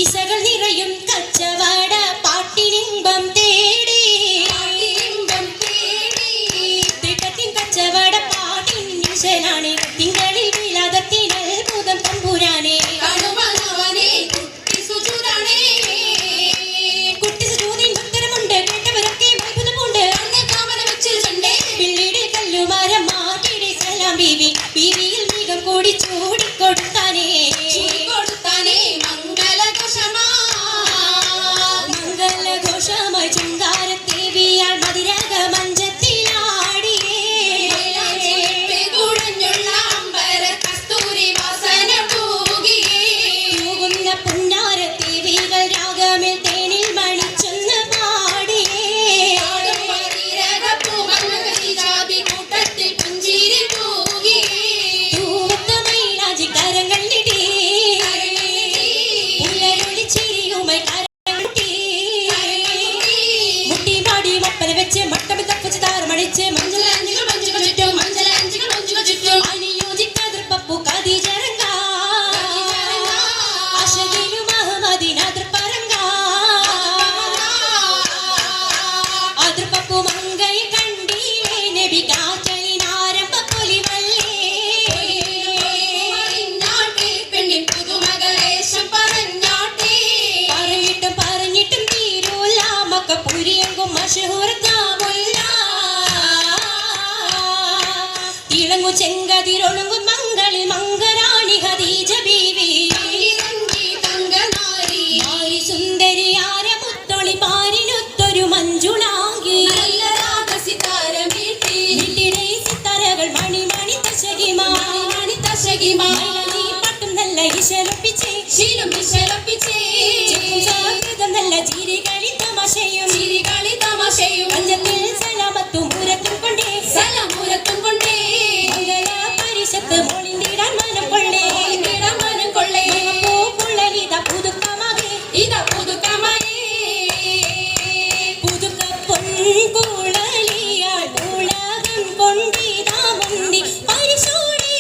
കിസകൾ നിറയും കച്ചവട പാട്ടിനിമ്പം തേടി തിട്ടത്തിൻ കച്ചവട പാട്ടിൻ നിശനാണ് തിങ്കളിൽ വിലാദത്തിൻ അത്ഭുതം തമ്പുരാനെ കുട്ടി സുജൂദിൻ ഉത്തരമുണ്ട് കേട്ടവരൊക്കെ അത്ഭുതമുണ്ട് പിള്ളീട് കല്ലുമാരം മാറ്റിയുടെ സലാം ബീവി ബീവിയിൽ വേഗം കൂടി ചൂടിക്കൊടുത്താനേ മംഗളഘോഷമായി ചുങ്കാരത്തേവിയാൽ മതിരക മഞ്ചത്തിലാടിയേ തൂകുന്ന പുന്നാരത്തേവികൾ രാഗമിൽ തേനിൽ മണിച്ചൊന്ന് പാടിയേ തൂവത്ത മൈലാഞ്ചി കരങ്ങളിടേ പുലരൊളി ചിരിയുമായി വെച്ച് മട്ടമി തപ്പിച്ച് താരമടിച്ച് മഞ്ചലാഞ്ചികൾ മഞ്ചുകൾ ചുറ്റും അനുയോജിക്കാതിർ പപ്പു കദീജറങ്ക അശകിലു മഹമദിനാതിർ പറങ്ക അതിർ പപ്പു മങ്കയെ കണ്ടീലേ നബി കാറ്റലിനാരംഭ പൊലിവല്ലേ പെണ്ണിൻ പുതുമകളേശം പറഞ്ഞിട്ടും തീരൂല മക്ക പുരിയങ്കും മഷഹൂർ തിളങ്ങു ചെങ്കതിരൊളുങ്ങും മംഗളിൽ മംഗരാണി ഖദീജ ബീവി സുന്ദരിയാര മുത്തൊളി പാരിനൊത്തൊരു മഞ്ജുളാകി സിത്താരകൾ മണിമണി തശകിമാ പട്ടും നല്ല ഇശലപ്പിച്ചേ നല്ല ചിരികളി തമാശയും പഞ്ചത്തിൽ സലാമത്തും മുരത്തും കൊണ്ടേ പരിശത്ത് മോളിന്തിടാൻ മനം കൊള്ളേ പൂക്കുള്ളലിത പുതുക്ക പൊൻകുളലിയാൾ ഉലകം കൊണ്ടിതാ മുന്തി പരിശോടി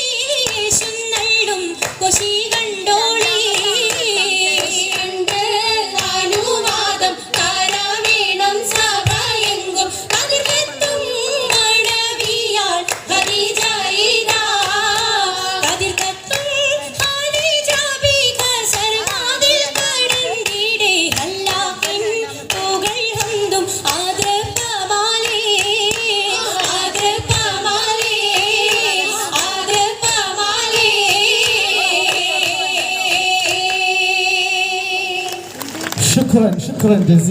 യേശുന്നള്ളും കൊശി കണ്ടോളി شكرا جزيلا.